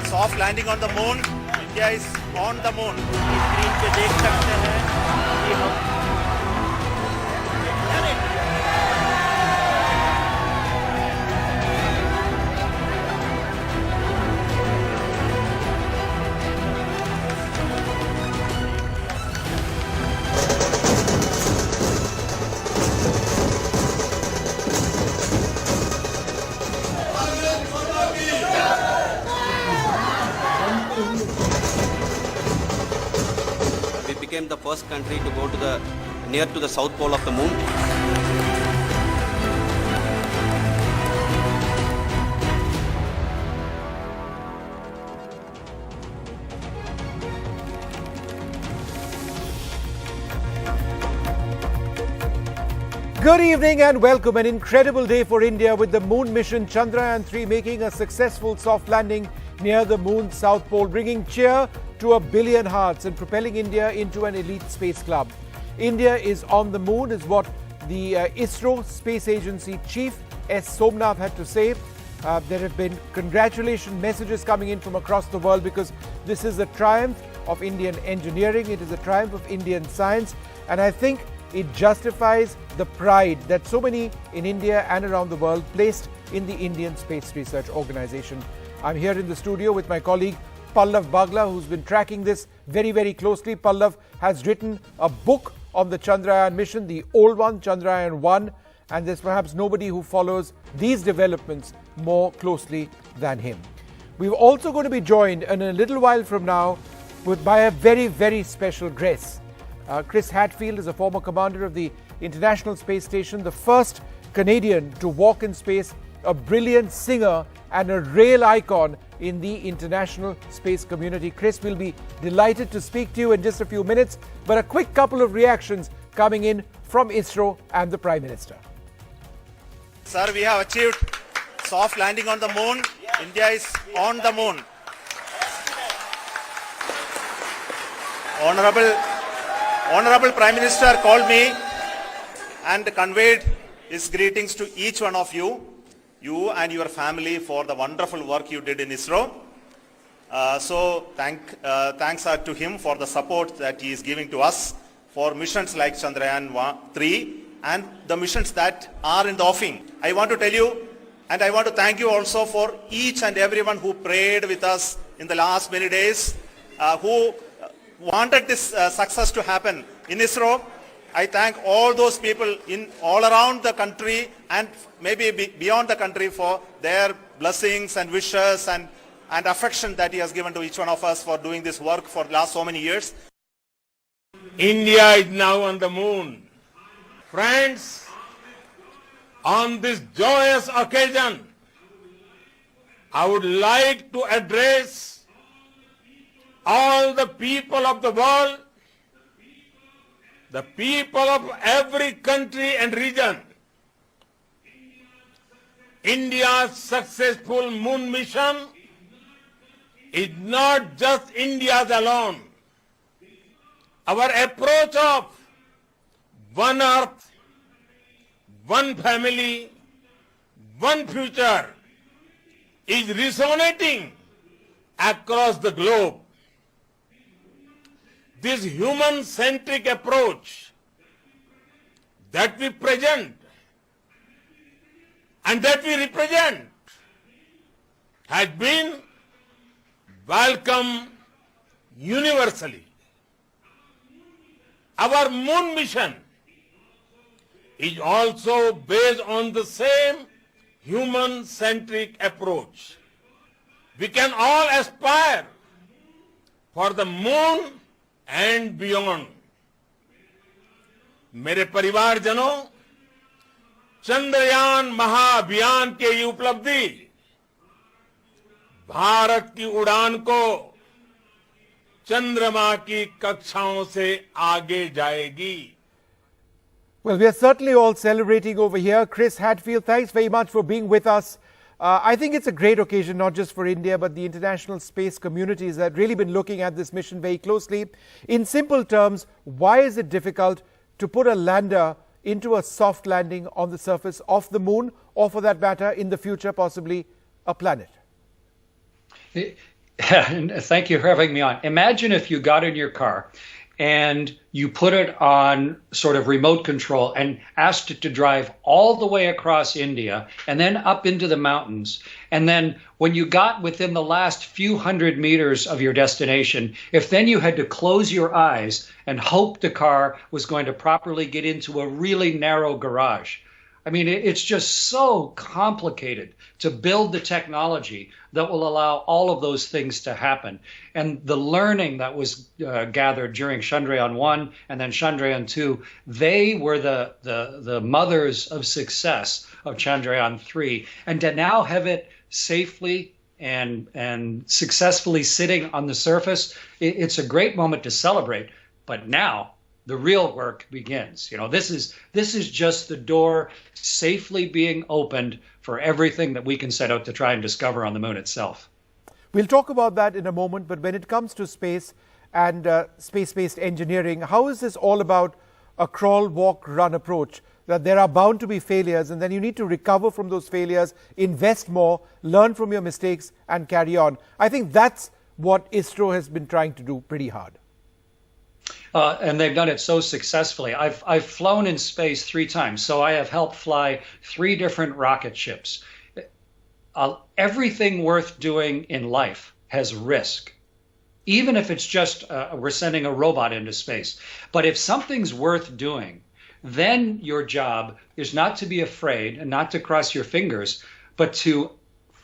soft landing on the moon. India is on the moon. Screen पे देख सकते हैं कि हम We became the first country to go to the near to the south pole of the moon. Good evening and welcome. An incredible day for India with the moon mission Chandrayaan 3 making a successful soft landing near the moon's south pole, bringing cheer to a billion hearts and propelling India into an elite space club. India is on the moon is what the ISRO Space Agency Chief S. Somnath had to say. There have been congratulation messages coming in from across the world because this is a triumph of Indian engineering, it is a triumph of Indian science, and I think it justifies the pride that so many in India and around the world placed in the Indian Space Research Organization. I'm here in the studio with my colleague Pallav Bagla, who's been tracking this very, very closely. Pallav has written a book on the Chandrayaan mission, the old one, Chandrayaan 1, and there's perhaps nobody who follows these developments more closely than him. We're also going to be joined in a little while from now by a very, very special guest. Chris Hadfield is a former commander of the International Space Station, the first Canadian to walk in space, a brilliant singer and a rail icon in the international space community. Chris will be delighted to speak to you in just a few minutes, but a quick couple of reactions coming in from ISRO and the Prime Minister. Sir, we have achieved soft landing on the moon. India is on the moon. Honorable Prime Minister called me and conveyed his greetings to each one of you and your family for the wonderful work you did in ISRO. Thanks are to him for the support that he is giving to us for missions like Chandrayaan 3 and the missions that are in the offing. I want to tell you and I want to thank you also for each and everyone who prayed with us in the last many days, who wanted this success to happen in ISRO. I thank all those people in all around the country and maybe beyond the country for their blessings and wishes and affection that he has given to each one of us for doing this work for the last so many years. India is now on the moon. Friends, on this joyous occasion, I would like to address all the people of the world, the people of every country and region. India's successful moon mission is not just India's alone. Our approach of one earth, one family, one future is resonating across the globe. This human-centric approach that we present and that we represent has been welcomed universally. Our moon mission is also based on the same human-centric approach. We can all aspire for the moon and beyond. मेरे परिवारजनों, चंद्रयान महाअभियान के ये उपलब्धि भारत की उड़ान को चंद्रमा की कक्षाओं से आगे जाएगी. Well, we are certainly all celebrating over here. Chris Hadfield, thanks very much for being with us. I think it's a great occasion, not just for India, but the international space communities that have really been looking at this mission very closely. In simple terms, why is it difficult to put a lander into a soft landing on the surface of the moon, or for that matter, in the future, possibly a planet? And thank you for having me on. Imagine if you got in your car and you put it on sort of remote control and asked it to drive all the way across India and then up into the mountains. And then when you got within the last few hundred meters of your destination, if then you had to close your eyes and hope the car was going to properly get into a really narrow garage. I mean, it's just so complicated to build the technology that will allow all of those things to happen. And the learning that was gathered during Chandrayaan 1 and then Chandrayaan 2, they were the mothers of success of Chandrayaan 3. And to now have it safely and successfully sitting on the surface, it's a great moment to celebrate. But now the real work begins. You know, this is just the door safely being opened for everything that we can set out to try and discover on the moon itself. We'll talk about that in a moment, but when it comes to space and space-based engineering, how is this all about a crawl, walk, run approach? That there are bound to be failures, and then you need to recover from those failures, invest more, learn from your mistakes, and carry on. I think that's what ISRO has been trying to do pretty hard. And they've done it so successfully. I've flown in space 3 times, so I have helped fly 3 different rocket ships. Everything worth doing in life has risk, even if it's just we're sending a robot into space. But if something's worth doing, then your job is not to be afraid and not to cross your fingers, but to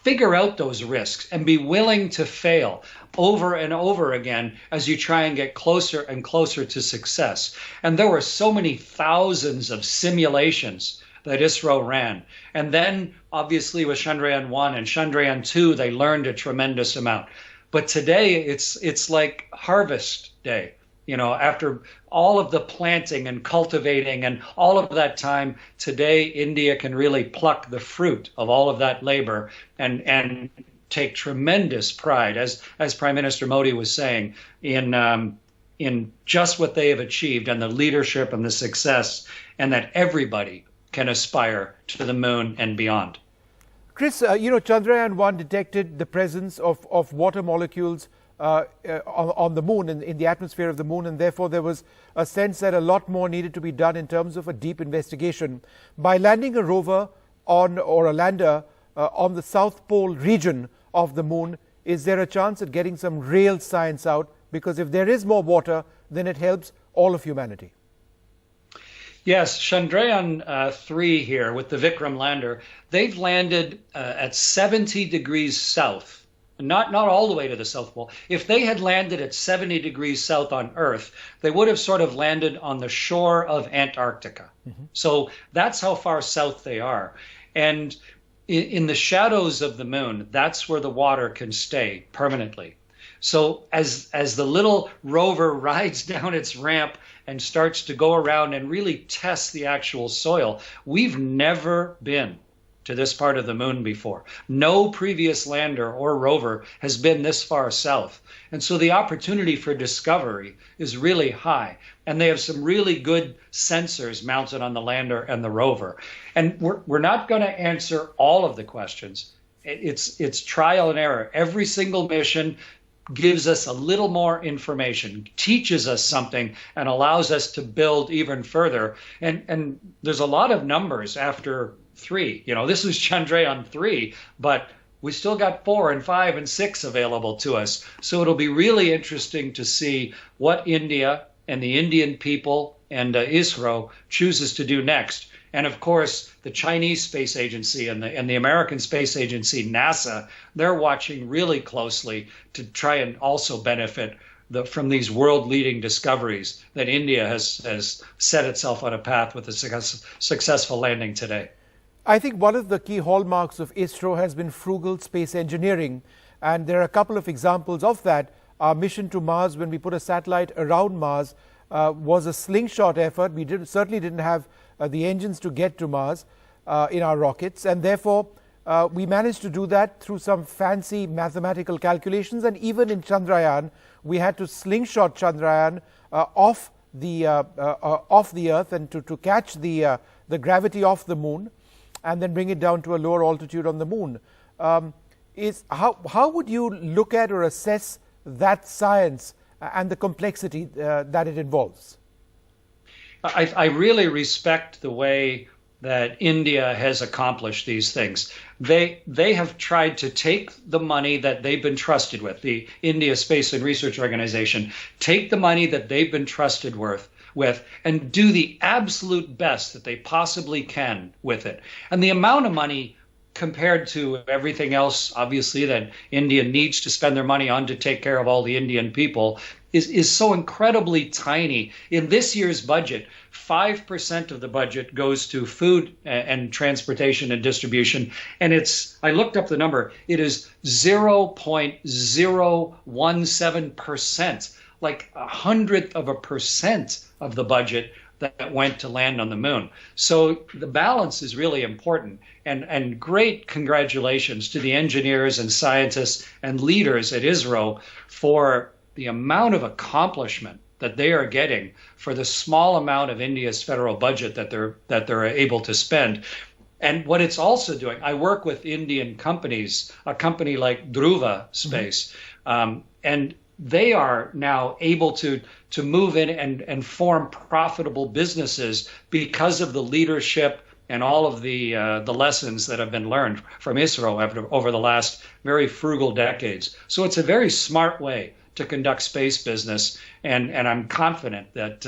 figure out those risks and be willing to fail over and over again as you try and get closer and closer to success. And there were so many thousands of simulations that ISRO ran. And then obviously with Chandrayaan 1 and Chandrayaan 2, they learned a tremendous amount. But today it's like harvest day. You know, after all of the planting and cultivating and all of that time, today India can really pluck the fruit of all of that labor and take tremendous pride, as Prime Minister Modi was saying, in just what they have achieved and the leadership and the success, and that everybody can aspire to the moon and beyond. Chris, Chandrayaan 1 detected the presence of water molecules on the moon, in the atmosphere of the moon, and therefore there was a sense that a lot more needed to be done in terms of a deep investigation. By landing a rover or a lander on the South Pole region of the moon, is there a chance at getting some real science out? Because if there is more water, then it helps all of humanity. Yes, Chandrayaan 3 here with the Vikram lander, they've landed at 70 degrees south. Not all the way to the South Pole. If they had landed at 70 degrees south on Earth, they would have sort of landed on the shore of Antarctica. Mm-hmm. So that's how far south they are. And in the shadows of the moon, that's where the water can stay permanently. So as the little rover rides down its ramp and starts to go around and really test the actual soil, we've never been to this part of the moon before. No previous lander or rover has been this far south. And so the opportunity for discovery is really high. And they have some really good sensors mounted on the lander and the rover. And we're not going to answer all of the questions. It's trial and error. Every single mission gives us a little more information, teaches us something, and allows us to build even further. And there's a lot of numbers after 3. You know, this is Chandrayaan 3, but we still got 4 and 5 and 6 available to us. So it'll be really interesting to see what India and the Indian people and ISRO chooses to do next. And of course, the Chinese Space Agency and the American Space Agency, NASA, they're watching really closely to try and also benefit from these world-leading discoveries that India has set itself on a path with a successful landing today. I think one of the key hallmarks of ISRO has been frugal space engineering, and there are a couple of examples of that. Our mission to Mars, when we put a satellite around Mars, was a slingshot effort. We certainly didn't have the engines to get to Mars in our rockets, and therefore we managed to do that through some fancy mathematical calculations. And even in Chandrayaan, we had to slingshot Chandrayaan off the Earth and to catch the gravity off the moon, and then bring it down to a lower altitude on the moon. is how would you look at or assess that science and the complexity that it involves? I really respect the way that India has accomplished these things. They have tried to take the money that they've been trusted with, the India Space and Research Organization, take the money that they've been trusted with and do the absolute best that they possibly can with it. And the amount of money compared to everything else, obviously, that India needs to spend their money on to take care of all the Indian people is so incredibly tiny. In this year's budget, 5% of the budget goes to food and transportation and distribution. And I looked up the number, it is 0.017%, like 100% of the budget that went to land on the moon. So the balance is really important. And great congratulations to the engineers and scientists and leaders at ISRO for the amount of accomplishment that they are getting for the small amount of India's federal budget that they're able to spend. And what it's also doing, I work with Indian companies, a company like Dhruva Space, and they are now able to move in and form profitable businesses because of the leadership and all of the lessons that have been learned from ISRO over the last very frugal decades. So it's a very smart way to conduct space business, and I'm confident that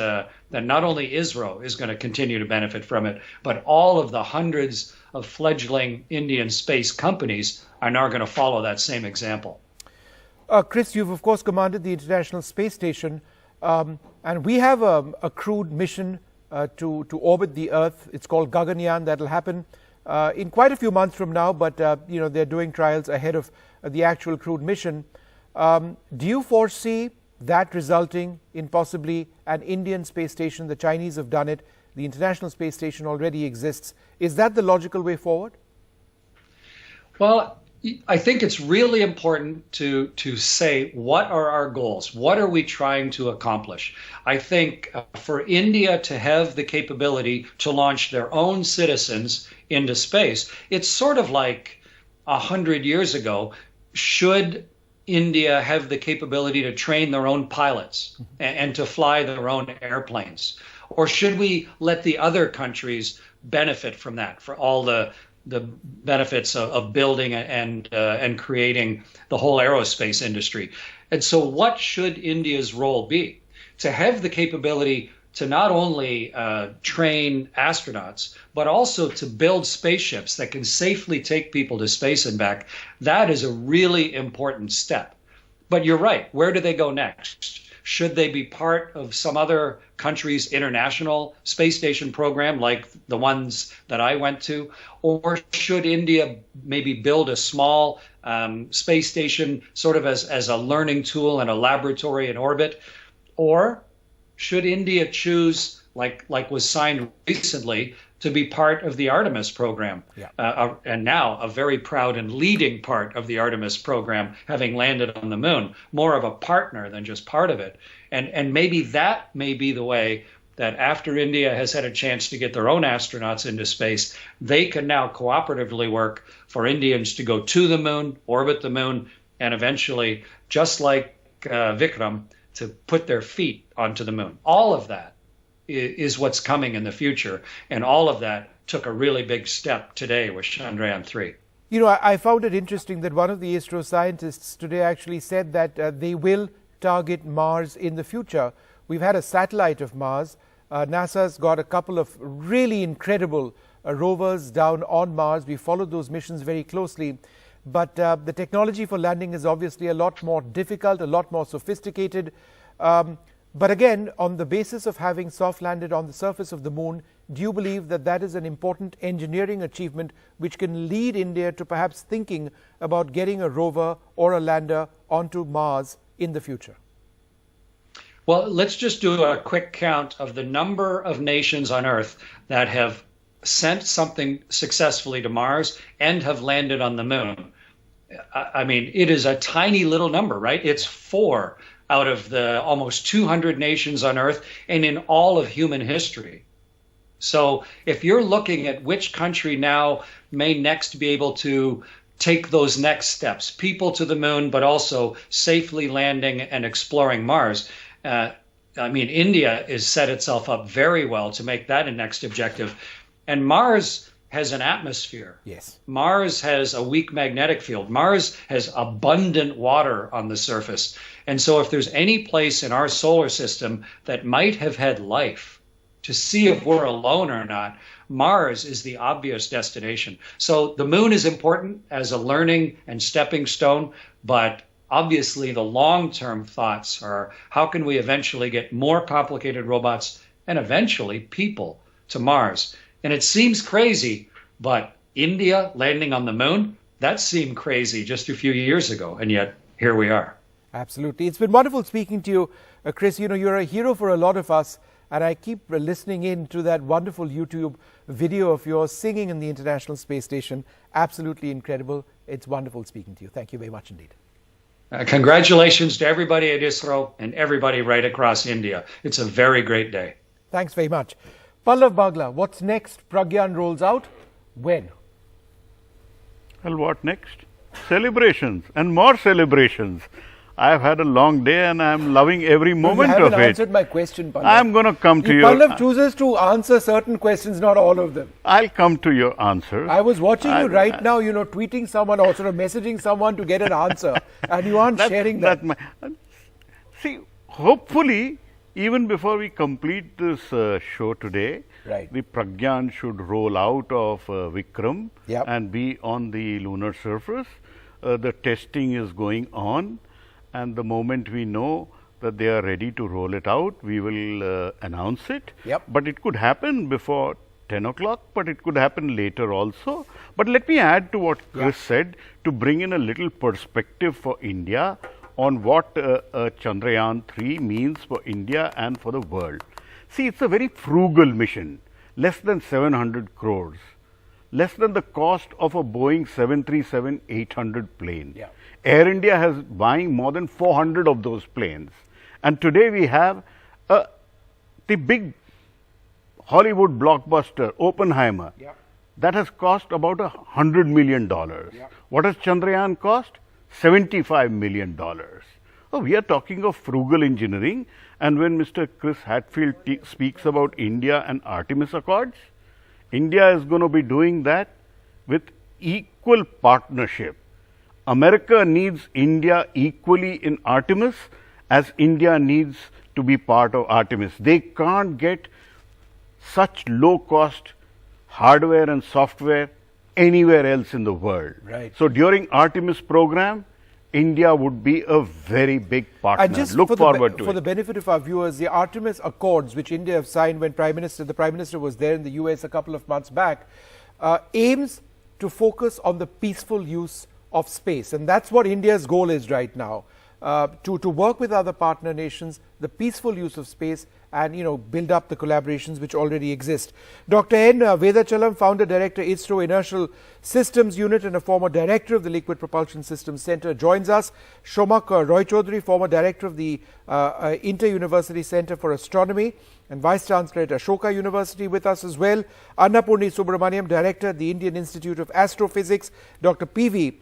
not only ISRO is going to continue to benefit from it, but all of the hundreds of fledgling Indian space companies are now going to follow that same example. Chris, you've of course commanded the International Space Station, and we have a crewed mission to orbit the Earth. It's called Chandrayaan. That'll happen in quite a few months from now, but they're doing trials ahead of the actual crewed mission. Do you foresee that resulting in possibly an Indian space station? The Chinese have done it. The International Space Station already exists. Is that the logical way forward? Well, I think it's really important to say, what are our goals? What are we trying to accomplish? I think for India to have the capability to launch their own citizens into space, it's sort of like 100 years ago, should India have the capability to train their own pilots and to fly their own airplanes? Or should we let the other countries benefit from that, for all the benefits of building and creating the whole aerospace industry? And so what should India's role be? To have the capability to not only train astronauts, but also to build spaceships that can safely take people to space and back. That is a really important step. But you're right, where do they go next? Should they be part of some other country's international space station program, like the ones that I went to? Or should India maybe build a small space station sort of as a learning tool and a laboratory in orbit? Or should India choose, like was signed recently, to be part of the Artemis program? And now a very proud and leading part of the Artemis program, having landed on the moon, more of a partner than just part of it. And maybe that may be the way that after India has had a chance to get their own astronauts into space, they can now cooperatively work for Indians to go to the moon, orbit the moon, and eventually, just like Vikram, to put their feet onto the moon. All of that is what's coming in the future. And all of that took a really big step today with Chandrayaan 3. You know, I found it interesting that one of the ISRO scientists today actually said that they will target Mars in the future. We've had a satellite of Mars. NASA's got a couple of really incredible rovers down on Mars. We followed those missions very closely. But the technology for landing is obviously a lot more difficult, a lot more sophisticated. But again, on the basis of having soft landed on the surface of the moon, do you believe that that is an important engineering achievement which can lead India to perhaps thinking about getting a rover or a lander onto Mars in the future? Well, let's just do a quick count of the number of nations on Earth that have sent something successfully to Mars and have landed on the moon. I mean, it is a tiny little number, right? It's 4 out of the almost 200 nations on Earth and in all of human history. So if you're looking at which country now may next be able to take those next steps, people to the moon, but also safely landing and exploring Mars. I mean, India has set itself up very well to make that a next objective. And Mars has an atmosphere. Yes. Mars has a weak magnetic field. Mars has abundant water on the surface. And so if there's any place in our solar system that might have had life, to see if we're alone or not, Mars is the obvious destination. So the moon is important as a learning and stepping stone, but obviously the long-term thoughts are how can we eventually get more complicated robots and eventually people to Mars? And it seems crazy, but India landing on the moon, that seemed crazy just a few years ago, and yet here we are. Absolutely. It's been wonderful speaking to you, Chris. You know, you're a hero for a lot of us, and I keep listening in to that wonderful YouTube video of yours singing in the International Space Station. Absolutely incredible. It's wonderful speaking to you. Thank you very much indeed. Congratulations to everybody at ISRO and everybody right across India. It's a very great day. Thanks very much. Pallav Bagla, what's next? Pragyan rolls out. When? Well, what next? Celebrations and more celebrations. I've had a long day and I'm loving every moment of it. You haven't answered my question, Pallav. I'm going to come to your... Pallav chooses to answer certain questions, not all of them. I'll come to your answer. I was watching you right now, you know, tweeting someone or sort of messaging someone to get an answer, and you aren't sharing that. See, hopefully, even before we complete this show today, right, the Pragyan should roll out of Vikram Yep. and be on the lunar surface. The testing is going on, and the moment we know that they are ready to roll it out, we will announce it. Yep. But it could happen before 10 o'clock, but it could happen later also. But let me add to what Chris said to bring in a little perspective for India on what Chandrayaan 3 means for India and for the world. See, it's a very frugal mission, less than 700 crores, less than the cost of a Boeing 737-800 plane. Yeah. Air India has buying more than 400 of those planes. And today we have the big Hollywood blockbuster, Oppenheimer, that has cost about $100 million. What has Chandrayaan cost? $75 million. Oh, we are talking of frugal engineering. And when Mr. Chris Hadfield speaks about India and Artemis Accords, India is going to be doing that with equal partnership. America needs India equally in Artemis as India needs to be part of Artemis. They can't get such low-cost hardware and software anywhere else in the world. Right. So during Artemis program, India would be a very big partner. And just Look forward to it. For the benefit of our viewers, the Artemis Accords, which India have signed when the Prime Minister was there in the US a couple of months back, aims to focus on the peaceful use of space. And that's what India's goal is right now, to work with other partner nations, the peaceful use of space, and, you know, build up the collaborations which already exist. Dr. N. Vedachalam, Founder Director, ISRO Inertial Systems Unit and a former Director of the Liquid Propulsion Systems Center, joins us. Shomak Roy Chaudhary, former Director of the Inter-University Center for Astronomy and Vice Chancellor at Ashoka University, with us as well. Annapurni Subramaniam, Director at the Indian Institute of Astrophysics. Dr. P.V.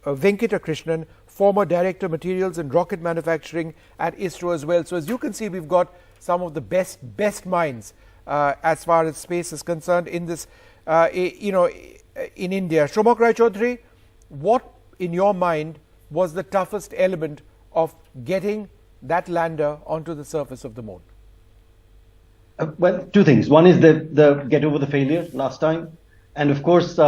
Venkatakrishnan, former Director Materials and Rocket Manufacturing at ISRO as well. So as you can see, we've got some of the best minds as far as space is concerned in this, in India. Shomak Roy Chaudhary, what in your mind was the toughest element of getting that lander onto the surface of the moon? Well, two things. One is the get over the failure last time. And of course,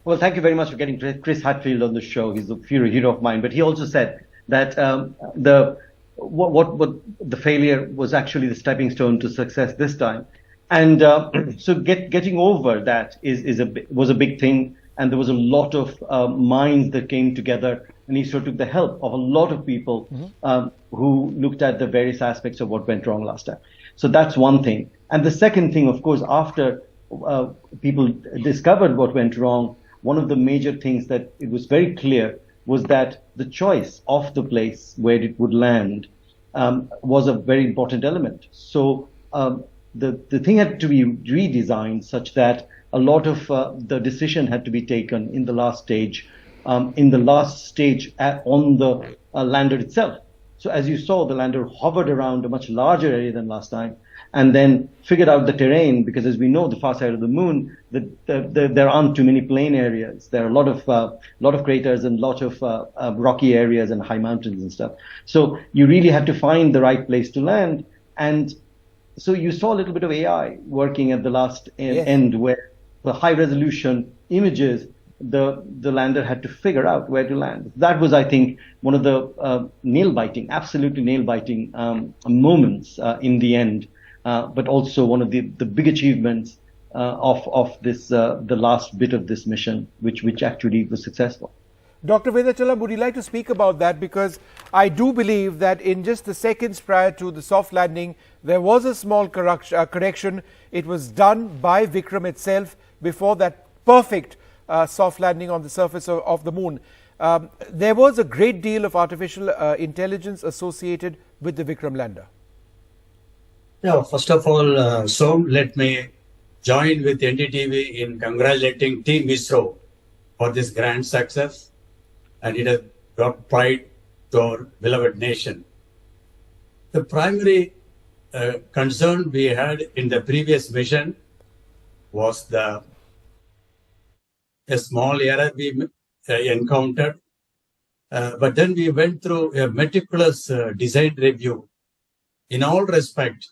well, thank you very much for getting Chris Hadfield on the show. He's a hero of mine. But he also said that what the failure was actually the stepping stone to success this time. And so getting over that was a big thing. And there was a lot of minds that came together. And ISRO took the help of a lot of people who looked at the various aspects of what went wrong last time. So that's one thing. And the second thing, of course, after people discovered what went wrong, one of the major things that it was very clear was that the choice of the place where it would land was a very important element. So the thing had to be redesigned such that a lot of the decision had to be taken in the last stage, on the lander itself. So as you saw, the lander hovered around a much larger area than last time, and then figured out the terrain, because as we know, the far side of the moon, there aren't too many plain areas. There are a lot of craters and lot of rocky areas and high mountains and stuff. So you really had to find the right place to land. And so you saw a little bit of AI working at the last end, where the high resolution images, the lander had to figure out where to land. That was, I think, one of the absolutely nail-biting moments in the end, but also one of the big achievements of this the last bit of this mission, which actually was successful. Dr. Vedachalam, would you like to speak about that? Because I do believe that in just the seconds prior to the soft landing, there was a small correction. It was done by Vikram itself before that perfect soft landing on the surface of the moon. There was a great deal of artificial intelligence associated with the Vikram lander. Yeah, first of all, so let me join with NDTV in congratulating Team ISRO for this grand success, and it has brought pride to our beloved nation. The primary concern we had in the previous mission was a small error we encountered, but then we went through a meticulous design review in all respect,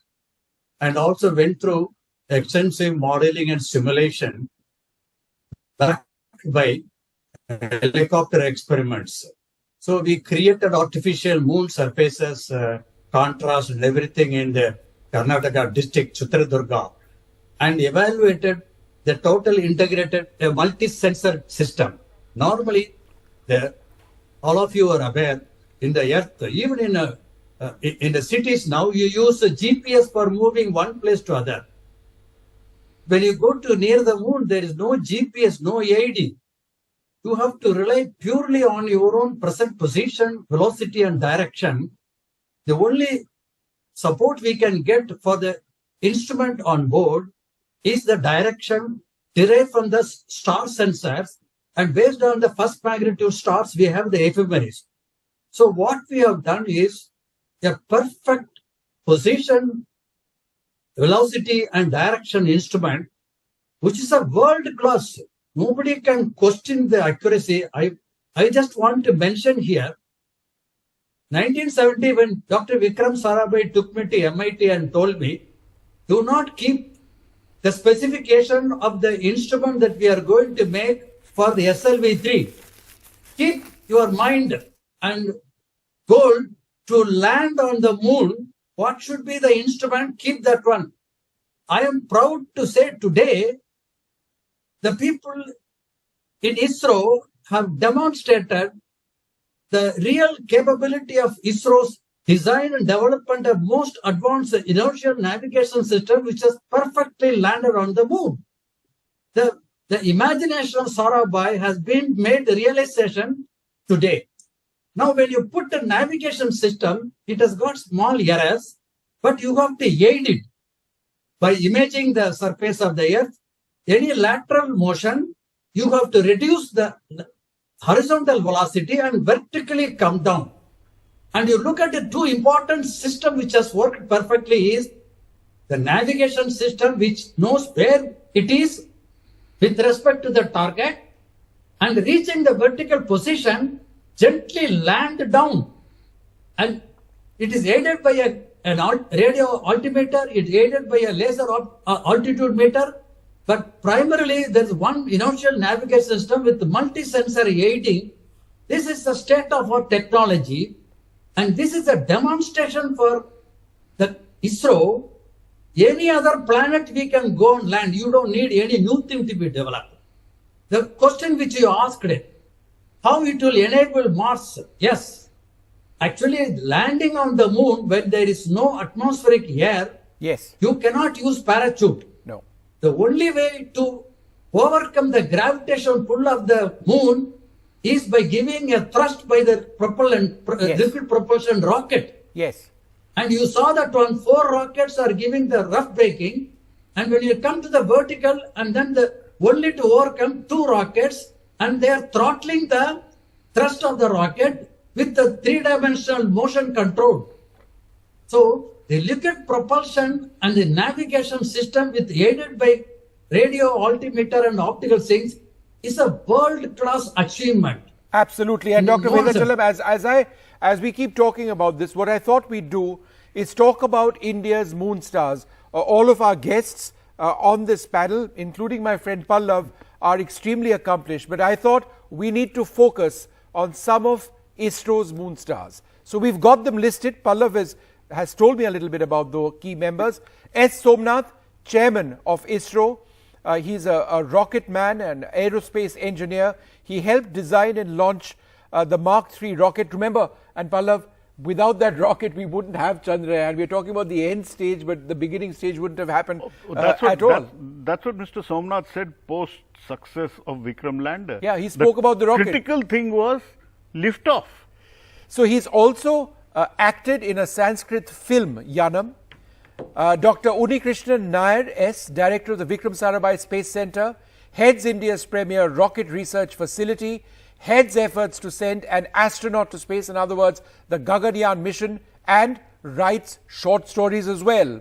and also went through extensive modeling and simulation backed by helicopter experiments. So we created artificial moon surfaces, contrast and everything in the Karnataka district, Chitradurga, and evaluated the total integrated multi-sensor system. Normally, all of you are aware, in the earth, even in the cities now, you use a GPS for moving one place to other. When you go to near the moon, there is no GPS, no AID. You have to rely purely on your own present position, velocity, and direction. The only support we can get for the instrument on board is the direction derived from the star sensors, and based on the first magnitude stars, we have the ephemeris. So what we have done is a perfect position, velocity, and direction instrument, which is a world class. Nobody can question the accuracy. I just want to mention here, 1970, when Dr. Vikram Sarabhai took me to MIT and told me, do not keep the specification of the instrument that we are going to make for the SLV-3. Keep your mind and goal to land on the moon. What should be the instrument? Keep that one. I am proud to say today, the people in ISRO have demonstrated the real capability of ISRO's design and development of most advanced inertial navigation system, which has perfectly landed on the moon. The imagination of Sarabhai has been made the realization today. Now, when you put a navigation system, it has got small errors, but you have to aid it by imaging the surface of the earth. Any lateral motion, you have to reduce the horizontal velocity and vertically come down. And you look at the two important systems which has worked perfectly is the navigation system, which knows where it is with respect to the target, and reaching the vertical position, gently land down. And it is aided by a radio altimeter, it is aided by a laser altitude meter, but primarily there is one inertial navigation system with multi-sensor aiding. This is the state of our technology, and this is a demonstration for the ISRO. Any other planet we can go and land. You don't need any new thing to be developed. The question which you asked, how it will enable Mars? Yes, actually landing on the moon when there is no atmospheric air, yes, you cannot use parachute. No. The only way to overcome the gravitational pull of the moon is by giving a thrust by the propellant, liquid propulsion rocket. Yes. And you saw that on 4 rockets are giving the rough braking. And when you come to the vertical and then the only to overcome 2 rockets, and they are throttling the thrust of the rocket with the 3-dimensional motion control. So the liquid propulsion and the navigation system with aided by radio altimeter and optical sinks is a world-class achievement. Absolutely. And Dr. Venkatachalam, as we keep talking about this, what I thought we'd do is talk about India's moon stars. All of our guests on this panel, including my friend Pallav, are extremely accomplished. But I thought we need to focus on some of ISRO's moon stars. So we've got them listed. Pallav has told me a little bit about the key members. S. Somnath, chairman of ISRO. He's a rocket man and aerospace engineer. He helped design and launch the Mark III rocket. Remember, and Pallav, without that rocket, we wouldn't have Chandrayaan. We're talking about the end stage, but the beginning stage wouldn't have happened at all. That's what Mr. Somnath said post-success of Vikram lander. Yeah, he spoke about the rocket. The critical thing was liftoff. So he's also acted in a Sanskrit film, Yanam. Dr. Unikrishnan Nair S., director of the Vikram Sarabhai Space Centre, heads India's premier rocket research facility, heads efforts to send an astronaut to space, in other words, the Gaganyaan mission, and writes short stories as well.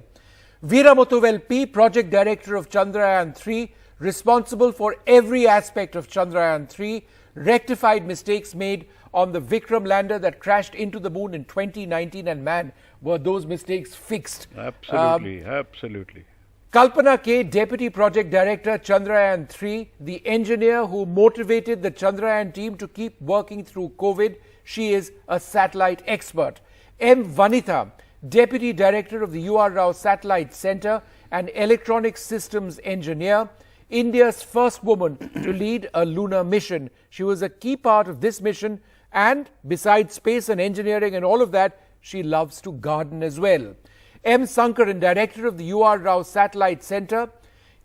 Veera Muthuvel P., project director of Chandrayaan 3, responsible for every aspect of Chandrayaan 3, rectified mistakes made on the Vikram lander that crashed into the moon in 2019, and man, were those mistakes fixed. Absolutely, absolutely. Kalpana K., Deputy Project Director, Chandrayaan 3, the engineer who motivated the Chandrayaan team to keep working through COVID. She is a satellite expert. M. Vanitha, Deputy Director of the U.R. Rao Satellite Centre and Electronic Systems Engineer, India's first woman to lead a lunar mission. She was a key part of this mission, and besides space and engineering and all of that, she loves to garden as well. M. Sankaran, Director of the U.R. Rao Satellite Centre,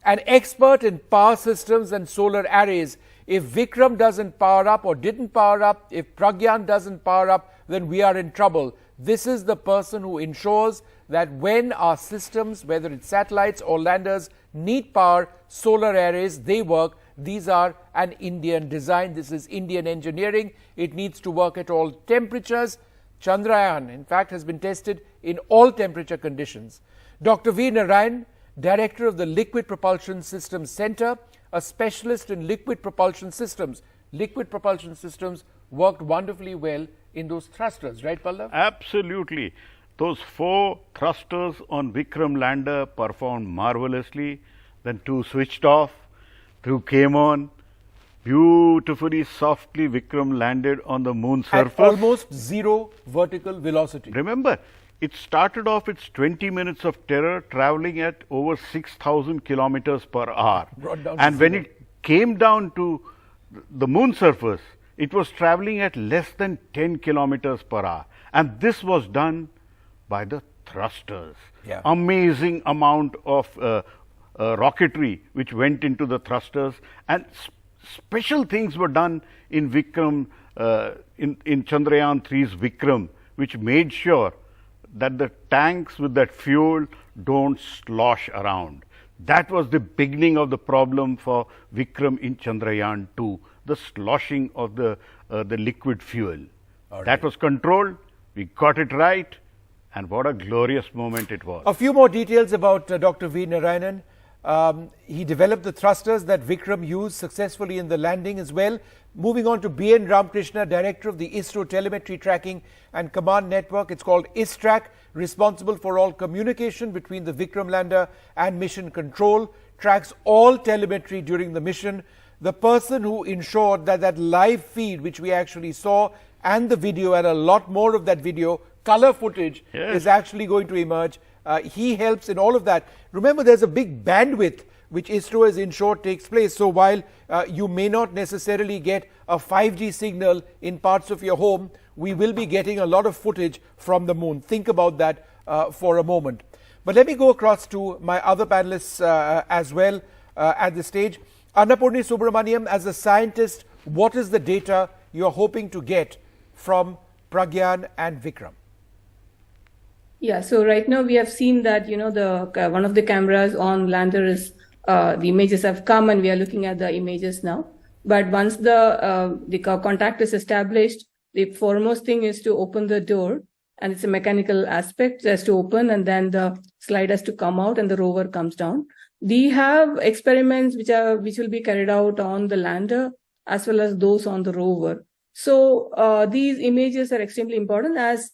an expert in power systems and solar arrays. If Vikram doesn't power up or didn't power up, if Pragyan doesn't power up, then we are in trouble. This is the person who ensures that when our systems, whether it's satellites or landers, need power, solar arrays, they work. These are an Indian design. This is Indian engineering. It needs to work at all temperatures. Chandrayaan, in fact, has been tested in all temperature conditions. Dr. V. Narayan, Director of the Liquid Propulsion Systems Centre, a specialist in liquid propulsion systems. Liquid propulsion systems worked wonderfully well in those thrusters, right, Pallav? Absolutely. Those 4 thrusters on Vikram lander performed marvelously. Then 2 switched off, 2 came on. Beautifully, softly, Vikram landed on the moon surface. At almost zero vertical velocity. Remember, it started off its 20 minutes of terror, traveling at over 6,000 kilometers per hour. And when it came down to the moon surface, it was traveling at less than 10 kilometers per hour. And this was done by the thrusters. Yeah. Amazing amount of rocketry which went into the thrusters, and special things were done in Vikram, in Chandrayaan 3's Vikram, which made sure that the tanks with that fuel don't slosh around. That was the beginning of the problem for Vikram in Chandrayaan 2, the sloshing of the liquid fuel. Right. That was controlled. We got it right, and what a glorious moment it was. A few more details about Dr. V. Narayanan. He developed the thrusters that Vikram used successfully in the landing as well. Moving on to B.N. Ramakrishna, Director of the ISRO Telemetry Tracking and Command Network. It's called ISTRAC, responsible for all communication between the Vikram lander and mission control, tracks all telemetry during the mission. The person who ensured that that live feed, which we actually saw, and the video, and a lot more of that video, color footage, is actually going to emerge. He helps in all of that. Remember, there's a big bandwidth which ISRO has ensured takes place. So while you may not necessarily get a 5G signal in parts of your home, we will be getting a lot of footage from the moon. Think about that for a moment. But let me go across to my other panelists as well at this stage. Annapurni Subramaniam, as a scientist, what is the data you're hoping to get from Pragyan and Vikram? Yeah, so right now we have seen that, the one of the cameras on lander is the images have come and we are looking at the images now. But once the contact is established, the foremost thing is to open the door, and it's a mechanical aspect. It has to open, and then the slide has to come out, and the rover comes down. We have experiments which will be carried out on the lander as well as those on the rover. So these images are extremely important. As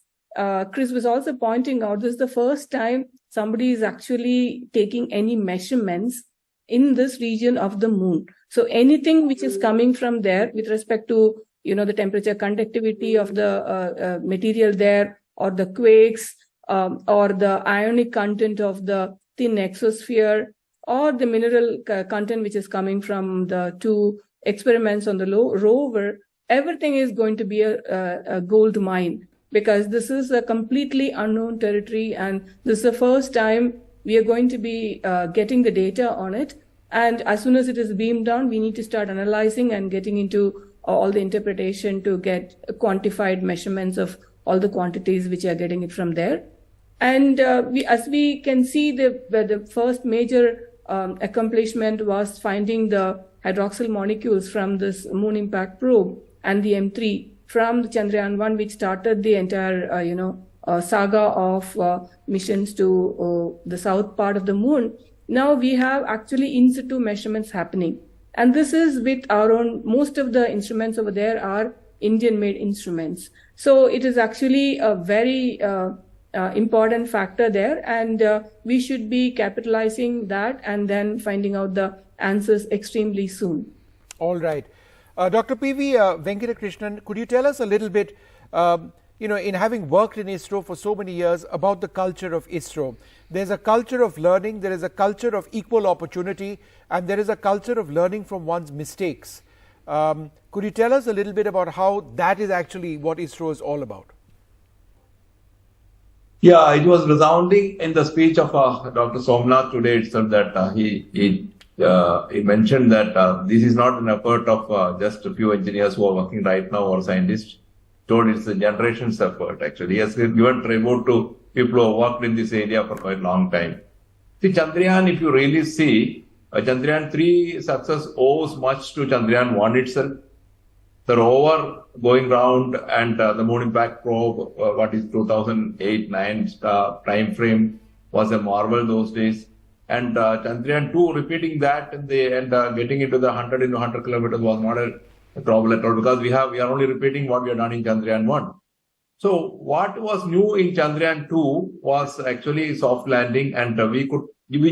Chris was also pointing out, this is the first time somebody is actually taking any measurements in this region of the moon. So anything which is coming from there with respect to, the temperature conductivity of the material there, or the quakes, or the ionic content of the thin exosphere, or the mineral content which is coming from the two experiments on the rover, everything is going to be a gold mine, because this is a completely unknown territory, and this is the first time we are going to be getting the data on it. And as soon as it is beamed down, we need to start analyzing and getting into all the interpretation to get quantified measurements of all the quantities which are getting it from there. And as we can see, the first major accomplishment was finding the hydroxyl molecules from this moon impact probe and the M3 from the Chandrayaan-1, which started the entire, saga of missions to the south part of the moon. Now we have actually in situ measurements happening. And this is with our own, most of the instruments over there are Indian-made instruments. So it is actually a very important factor there, and we should be capitalizing that and then finding out the answers extremely soon. All right. Dr. P.V. Venkatakrishnan, could you tell us a little bit, in having worked in ISRO for so many years, about the culture of ISRO? There's a culture of learning, there is a culture of equal opportunity, and there is a culture of learning from one's mistakes. Could you tell us a little bit about how that is actually what ISRO is all about? Yeah, it was resounding in the speech of Dr. Somnath today itself that he mentioned that this is not an effort of just a few engineers who are working right now or scientists. Told it's a generation's effort actually. He has given tribute to people who have worked in this area for quite a long time. See, Chandrayaan, if you really see, Chandrayaan 3 success owes much to Chandrayaan 1 itself. The rover going round and the moon impact probe, 2008-9 time frame was a marvel those days. And Chandrayaan 2 repeating that and getting into the 100 into 100 kilometers was not a trouble at all, because we are only repeating what we have done in Chandrayaan 1. So what was new in Chandrayaan 2 was actually soft landing, and we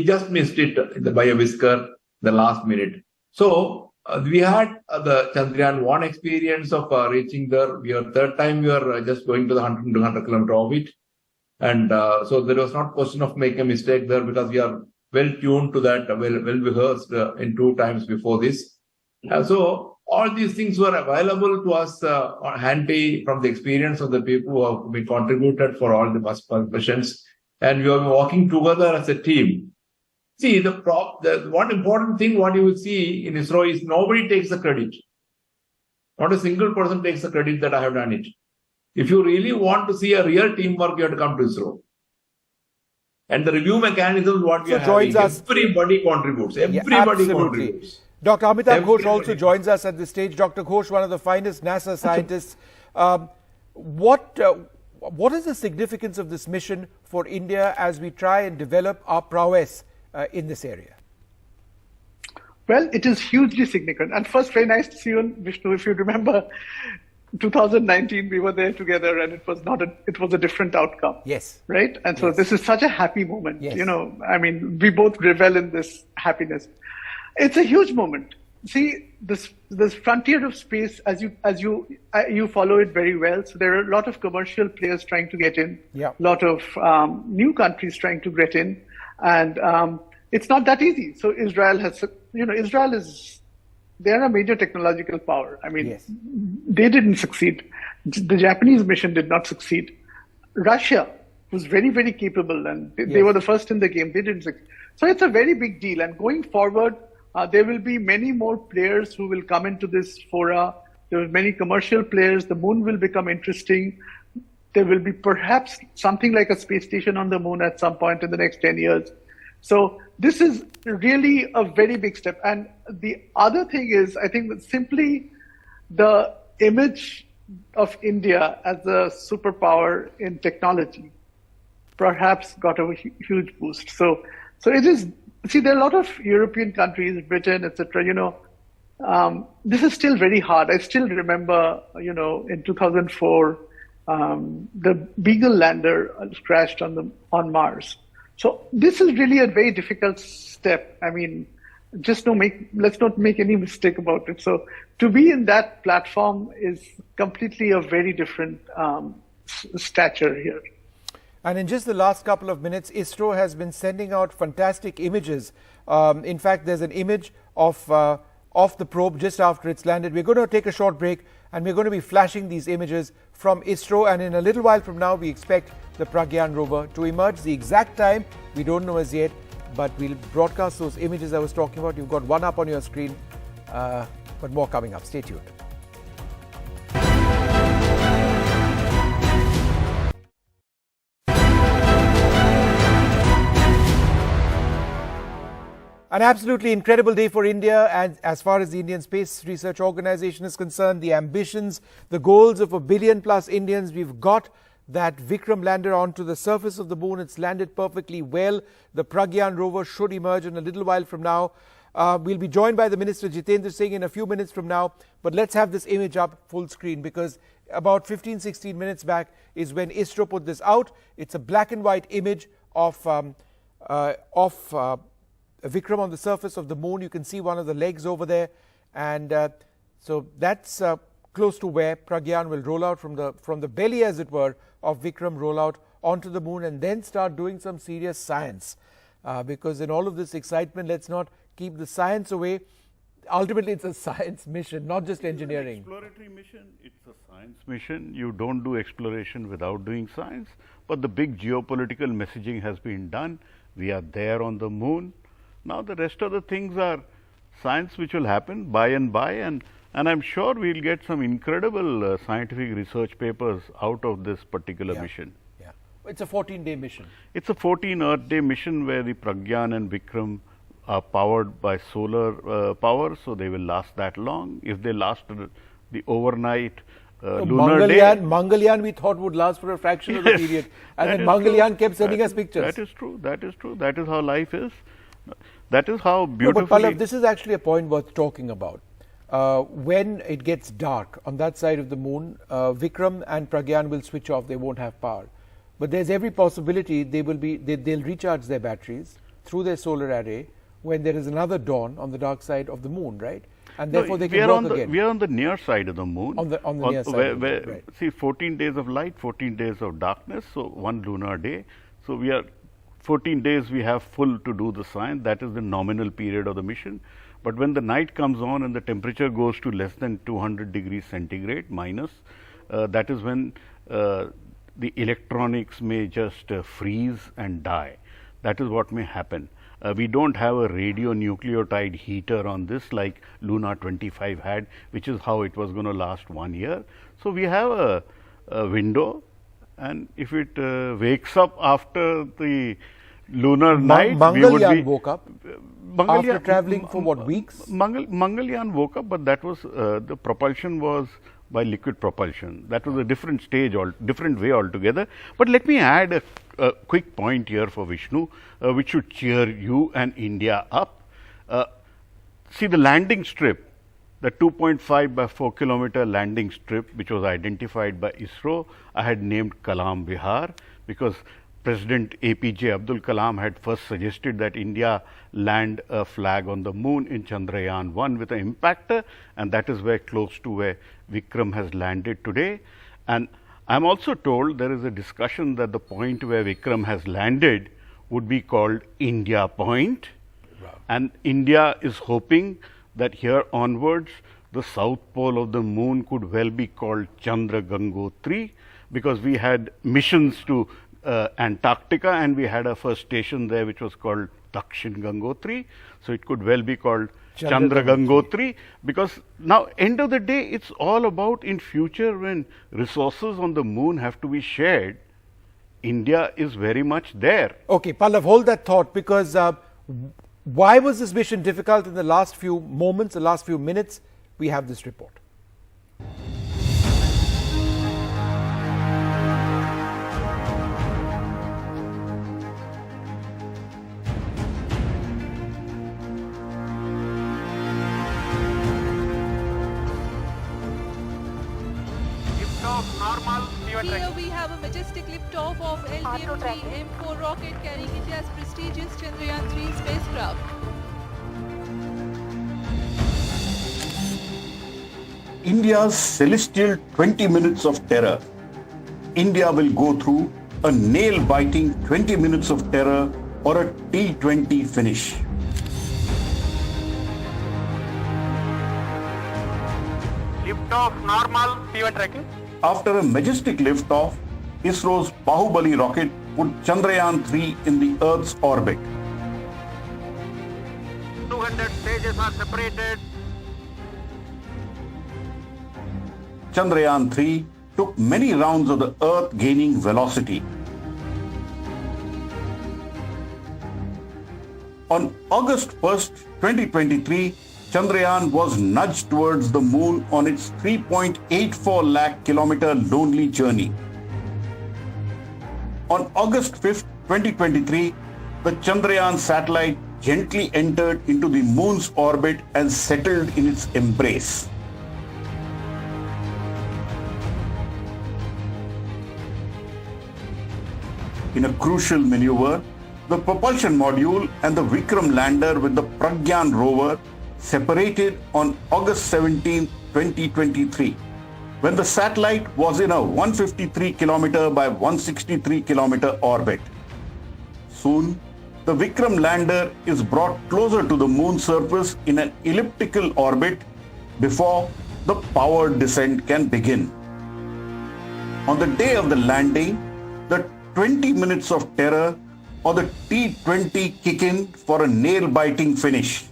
just missed it by a whisker the last minute. So we had the Chandrayaan 1 experience of reaching there. Third time we are just going to the 100 to 100 kilometer orbit. And so there was not question of making a mistake there, because we are well tuned to that, well rehearsed in 2 times before this. So all these things were available to us handy from the experience of the people who have been contributed for all the missions. And we are working together as a team. See, the one important thing what you will see in ISRO is nobody takes the credit. Not a single person takes the credit that I have done it. If you really want to see a real teamwork, you have to come to ISRO. And the review mechanism, what we are having, everybody contributes. Everybody contributes. Dr. Amitabh Ghosh also joins us at this stage. Dr. Ghosh, one of the finest NASA scientists. What is the significance of this mission for India as we try and develop our prowess in this area? Well, it is hugely significant. And first, very nice to see you, Vishnu. If you remember, 2019, we were there together, and it was a different outcome. Yes. Right? And so this is such a happy moment. Yes. We both revel in this happiness. It's a huge moment. See, this frontier of space, as you follow it very well. So there are a lot of commercial players trying to get in. Yeah. A lot of new countries trying to get in, and it's not that easy. So Israel they're a major technological power. They didn't succeed. The Japanese mission did not succeed. Russia was very, very capable, and they were the first in the game. They didn't succeed. So it's a very big deal. And going forward, there will be many more players who will come into this fora. There will be many commercial players. The moon will become interesting. There will be perhaps something like a space station on the moon at some point in the next 10 years. So this is really a very big step. And the other thing is, I think that simply the image of India as a superpower in technology perhaps got a huge boost. So it is, see, there are a lot of European countries, Britain, etc., this is still very hard. I still remember, in 2004, the Beagle lander crashed on Mars. So this is really a very difficult step. I mean, let's not make any mistake about it. So to be in that platform is completely a very different stature here. And in just the last couple of minutes, ISRO has been sending out fantastic images. In fact, there's an image of the probe just after it's landed. We're going to take a short break and we're going to be flashing these images from ISRO, and in a little while from now we expect the Pragyan rover to emerge. The exact time we don't know as yet, but we'll broadcast those images I was talking about. You've got one up on your screen, but more coming up. Stay tuned. An absolutely incredible day for India, and as far as the Indian Space Research Organization is concerned, the ambitions, the goals of 1 billion plus Indians. We've got that Vikram lander onto the surface of the moon. It's landed perfectly well. The Pragyan rover should emerge in a little while from now. We'll be joined by the Minister Jitendra Singh in a few minutes from now, but let's have this image up full screen, because about 15-16 minutes back is when ISRO put this out. It's a black and white image of Vikram on the surface of the moon. You can see one of the legs over there, and so that's close to where Pragyan will roll out from the belly, as it were, of Vikram, roll out onto the moon and then start doing some serious science. Because in all of this excitement, let's not keep the science away. Ultimately, it's a science mission, not just engineering. Exploratory mission, it's a science mission. You don't do exploration without doing science. But the big geopolitical messaging has been done. We are there on the moon. Now the rest of the things are science which will happen by and by, and I'm sure we'll get some incredible scientific research papers out of this particular mission. Yeah, it's a 14-day mission. It's a 14 Earth day mission where the Pragyan and Vikram are powered by solar power, so they will last that long. If they last the overnight lunar day. Mangalyaan we thought would last for a fraction of the period, and then Mangalyaan kept sending us pictures. That is true. That is true. That is how life is. That is how beautifully. No, but Pallav, this is actually a point worth talking about. When it gets dark on that side of the moon, Vikram and Pragyan will switch off. They won't have power. But there's every possibility they'll recharge their batteries through their solar array when there is another dawn on the dark side of the moon, right? And therefore they can work again. We are on the near side of the moon. On the near side. Right. See, 14 days of light, 14 days of darkness, so one lunar day. So we are 14 days we have full to do the science. That is the nominal period of the mission. But when the night comes on and the temperature goes to less than 200 degrees centigrade minus, that is when the electronics may just freeze and die. That is what may happen. We don't have a radionucleotide heater on this like Lunar 25 had, which is how it was going to last 1 year. So we have a window, and if it wakes up after the lunar night, Mangalyaan woke up after traveling for what, weeks? Mangalyaan woke up, but that was the propulsion was by liquid propulsion. That was a different stage, different way altogether. But let me add a quick point here for Vishnu, which should cheer you and India up. See the landing strip, the 2.5 by 4 kilometer landing strip, which was identified by ISRO, I had named Kalam Vihar because President APJ Abdul Kalam had first suggested that India land a flag on the moon in Chandrayaan 1 with an impactor, and that is where close to where Vikram has landed today. And I'm also told there is a discussion that the point where Vikram has landed would be called India Point. Wow. And India is hoping that here onwards the south pole of the moon could well be called Chandra Gangotri, because we had missions to Antarctica and we had a first station there which was called Dakshin Gangotri. So it could well be called Chandra Gangotri, because now end of the day it's all about in future when resources on the moon have to be shared, India is very much there. Okay, Pallav, hold that thought, because why was this mission difficult in the last few moments, the last few minutes? We have this report. Here we have a majestic liftoff of LTM-3 M4 rocket carrying India's prestigious Chandrayaan 3 spacecraft. India's celestial 20 minutes of terror. India will go through a nail-biting 20 minutes of terror or a T20 finish. Liftoff normal, P1 tracking. After a majestic liftoff, ISRO's Bahubali rocket put Chandrayaan 3 in the Earth's orbit. 200 stages are separated. Chandrayaan 3 took many rounds of the Earth, gaining velocity. On August 1st, 2023, Chandrayaan was nudged towards the moon on its 3.84 lakh kilometer lonely journey. On August 5th, 2023, the Chandrayaan satellite gently entered into the moon's orbit and settled in its embrace. In a crucial maneuver, the propulsion module and the Vikram lander with the Pragyan rover separated on August 17, 2023, when the satellite was in a 153 km by 163 km orbit. Soon, the Vikram lander is brought closer to the moon's surface in an elliptical orbit before the powered descent can begin. On the day of the landing, the 20 minutes of terror or the T20 kick in for a nail-biting finish.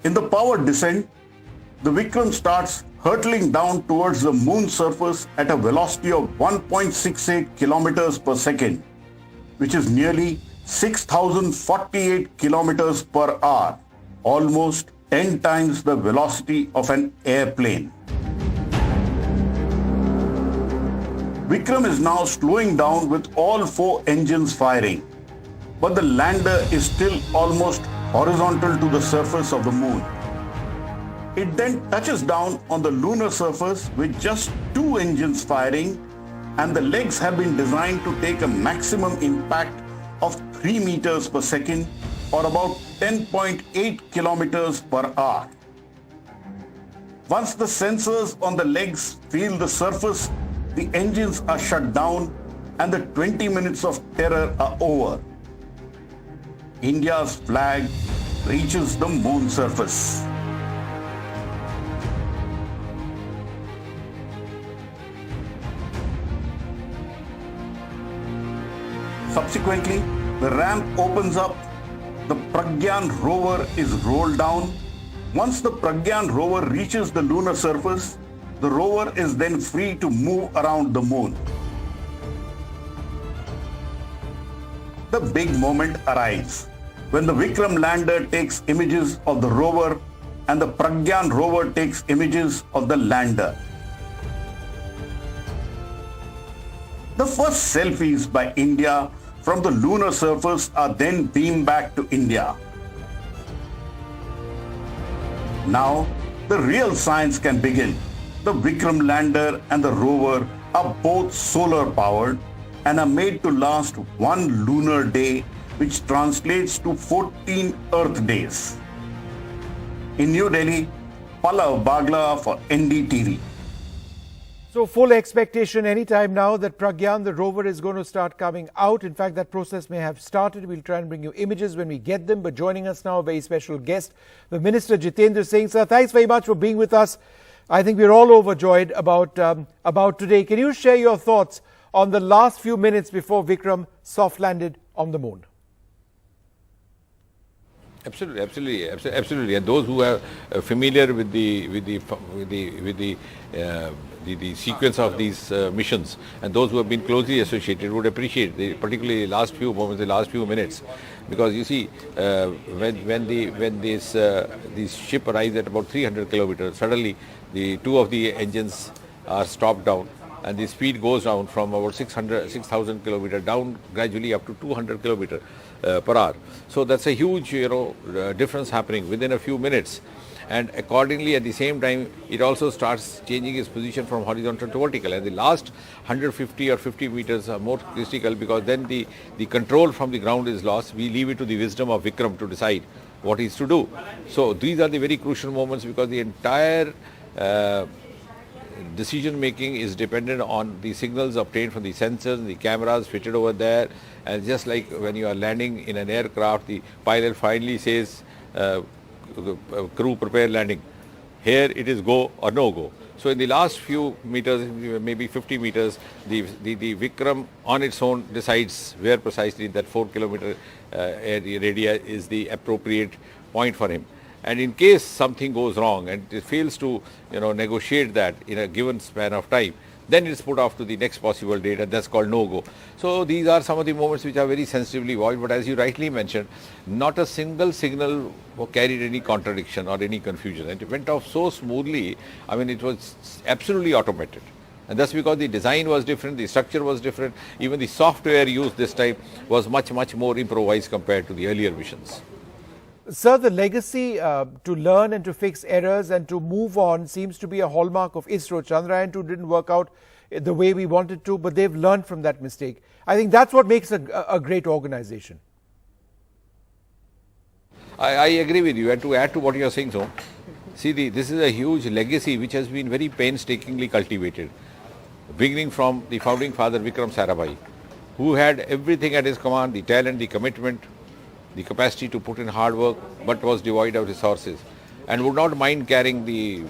In the powered descent, the Vikram starts hurtling down towards the moon's surface at a velocity of 1.68 kilometers per second, which is nearly 6,048 kilometers per hour, almost 10 times the velocity of an airplane. Vikram is now slowing down with all 4 engines firing, but the lander is still almost horizontal to the surface of the moon. It then touches down on the lunar surface with just 2 engines firing, and the legs have been designed to take a maximum impact of 3 meters per second or about 10.8 kilometers per hour. Once the sensors on the legs feel the surface, the engines are shut down and the 20 minutes of terror are over. India's flag reaches the moon surface. Subsequently, the ramp opens up, the Pragyan rover is rolled down. Once the Pragyan rover reaches the lunar surface, the rover is then free to move around the moon. The big moment arrives when the Vikram lander takes images of the rover and the Pragyan rover takes images of the lander. The first selfies by India from the lunar surface are then beamed back to India. Now, the real science can begin. The Vikram lander and the rover are both solar powered and are made to last 1 lunar day, which translates to 14 Earth days. In New Delhi, Pallav Bagla for NDTV. So full expectation anytime now that Pragyan, the rover, is going to start coming out. In fact, that process may have started. We'll try and bring you images when we get them. But joining us now, a very special guest, the Minister Jitendra Singh. Sir, thanks very much for being with us. I think we're all overjoyed about today. Can you share your thoughts on the last few minutes before Vikram soft landed on the moon? Absolutely. And those who are familiar with the sequence of these missions, and those who have been closely associated would appreciate, particularly the last few moments, the last few minutes, because you see, when this ship arrives at about 300 kilometers, suddenly the two of the engines are stopped down, and the speed goes down from about 6,000 kilometers down gradually up to 200 kilometers per hour. So that's a huge, difference happening within a few minutes. And accordingly, at the same time, it also starts changing its position from horizontal to vertical. And the last 150 or 50 meters are more critical, because then the control from the ground is lost. We leave it to the wisdom of Vikram to decide what is to do. So these are the very crucial moments, because the entire decision making is dependent on the signals obtained from the sensors, the cameras fitted over there. And just like when you are landing in an aircraft, the pilot finally says, crew prepare landing. Here it is go or no go. So in the last few meters, maybe 50 meters, the Vikram on its own decides where precisely that 4 kilometer area is the appropriate point for him. And in case something goes wrong and it fails to negotiate that in a given span of time, then it's put off to the next possible date, and that's called no-go. So these are some of the moments which are very sensitively watched, but as you rightly mentioned, not a single signal carried any contradiction or any confusion, and it went off so smoothly. I mean, it was absolutely automated. And that's because the design was different, the structure was different, even the software used this time was much more improvised compared to the earlier missions. Sir, the legacy to learn and to fix errors and to move on seems to be a hallmark of ISRO. Chandrayaan 2 didn't work out the way we wanted to, but they've learned from that mistake. I think that's what makes a great organization. I agree with you. And to add to what you are saying, so see, this is a huge legacy which has been very painstakingly cultivated, beginning from the founding father Vikram Sarabhai, who had everything at his command: the talent, the commitment, the capacity to put in hard work, but was devoid of resources, and would not mind carrying the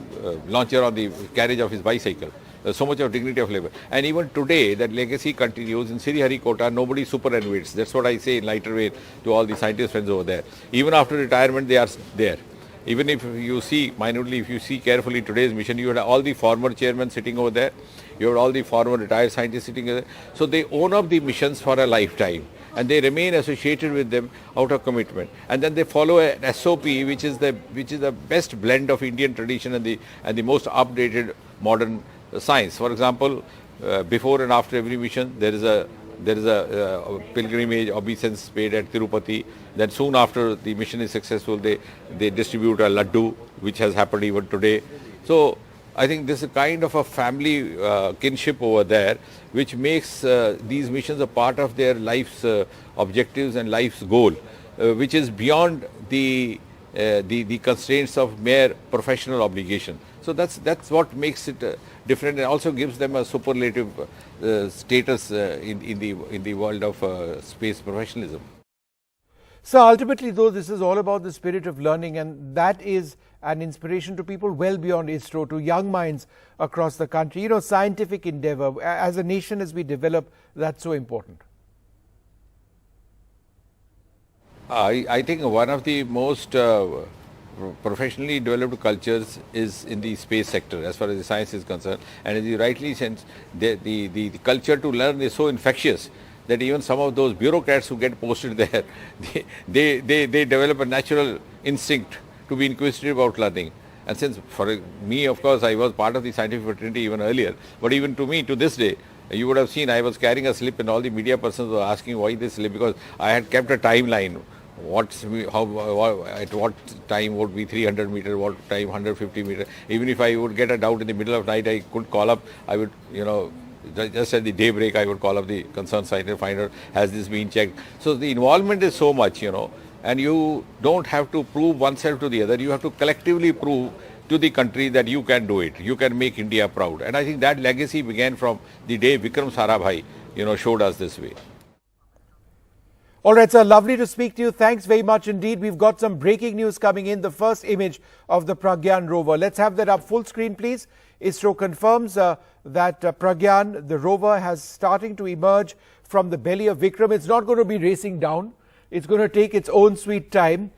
launcher on the carriage of his bicycle. So much of dignity of labor. And even today, that legacy continues. In Sriharikota, nobody superannuates. That's what I say in lighter way to all the scientist friends over there. Even after retirement, they are there. Even if you see, minutely, if you see carefully today's mission, you had all the former chairmen sitting over there. You had all the former retired scientists sitting there. So they own up the missions for a lifetime, and they remain associated with them out of commitment. And then they follow an SOP, which is the best blend of Indian tradition and the most updated modern science. For example, before and after every mission, there is a pilgrimage obeisance paid at Tirupati. Then soon after the mission is successful, they distribute a laddu, which has happened even today. So I think this is kind of a family kinship over there, which makes these missions a part of their life's objectives and life's goal, which is beyond the constraints of mere professional obligation. So that's what makes it different, and also gives them a superlative status in the world of space professionalism. So ultimately, though, this is all about the spirit of learning, and that is an inspiration to people well beyond ISRO, to young minds across the country. Scientific endeavor, as a nation, as we develop, that's so important. I think one of the most professionally developed cultures is in the space sector, as far as the science is concerned. And as you rightly said, the culture to learn is so infectious that even some of those bureaucrats who get posted there, they develop a natural instinct to be inquisitive about learning. And since for me, of course, I was part of the scientific fraternity even earlier, but even to me, to this day, you would have seen I was carrying a slip, and all the media persons were asking why this slip, because I had kept a timeline. At what time would be 300 meter, what time 150 meter. Even if I would get a doubt in the middle of night, I could call up, I would, just at the daybreak, I would call up the concerned scientist, find out, has this been checked? So the involvement is so much, and you don't have to prove oneself to the other. You have to collectively prove to the country that you can do it. You can make India proud. And I think that legacy began from the day Vikram Sarabhai, showed us this way. All right, sir, lovely to speak to you. Thanks very much indeed. We've got some breaking news coming in. The first image of the Pragyan rover. Let's have that up full screen, please. ISRO confirms that Pragyan, the rover, has starting to emerge from the belly of Vikram. It's not going to be racing down. It's going to take its own sweet time.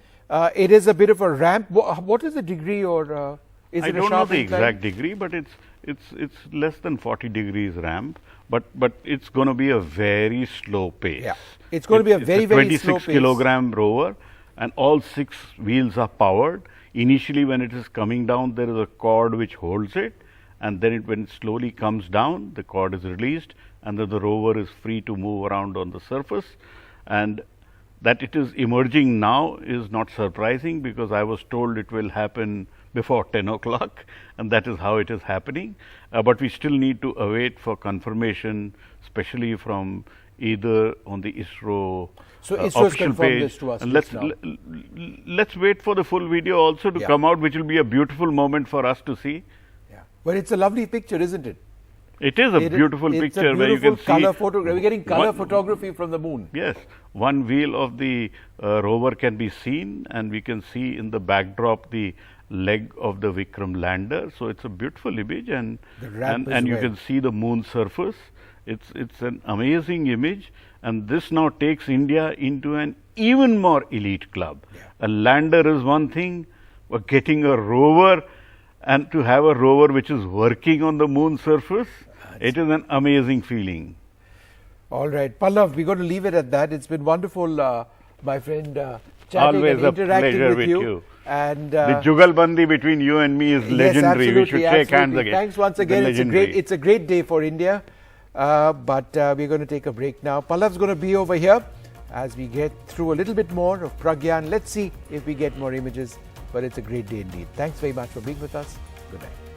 It is a bit of a ramp. What is the degree, or is it a sharp incline? I don't know the exact degree, but it's less than 40 degrees ramp. But it's going to be a very slow pace. Yeah, it's going to be a very slow pace. 26 kilogram rover, and all 6 wheels are powered. Initially, when it is coming down, there is a cord which holds it, and then when it slowly comes down, the cord is released, and then the rover is free to move around on the surface. And that it is emerging now is not surprising, because I was told it will happen before 10 o'clock, and that is how it is happening. But we still need to await for confirmation, especially from either on the ISRO official page. This to us. And let's wait for the full video also to come out, which will be a beautiful moment for us to see. Yeah, but it's a lovely picture, isn't it? It is a beautiful picture where you can color see. We're getting color photography from the moon. Yes, one wheel of the rover can be seen, and we can see in the backdrop the leg of the Vikram lander. So it's a beautiful image, and you can see the moon surface. It's an amazing image, and this now takes India into an even more elite club. Yeah. A lander is one thing, but getting a rover, and to have a rover which is working on the moon surface, it is an amazing feeling. All right, Pallav, we're going to leave it at that. It's been wonderful, my friend, chatting Always and interacting pleasure with you. And the jugalbandi between you and me is legendary. Yes, we should shake hands again. Thanks once again. It's a great day for India. But we're going to take a break now. Pallav's going to be over here as we get through a little bit more of Pragyan. Let's see if we get more images. But it's a great day indeed. Thanks very much for being with us. Good night.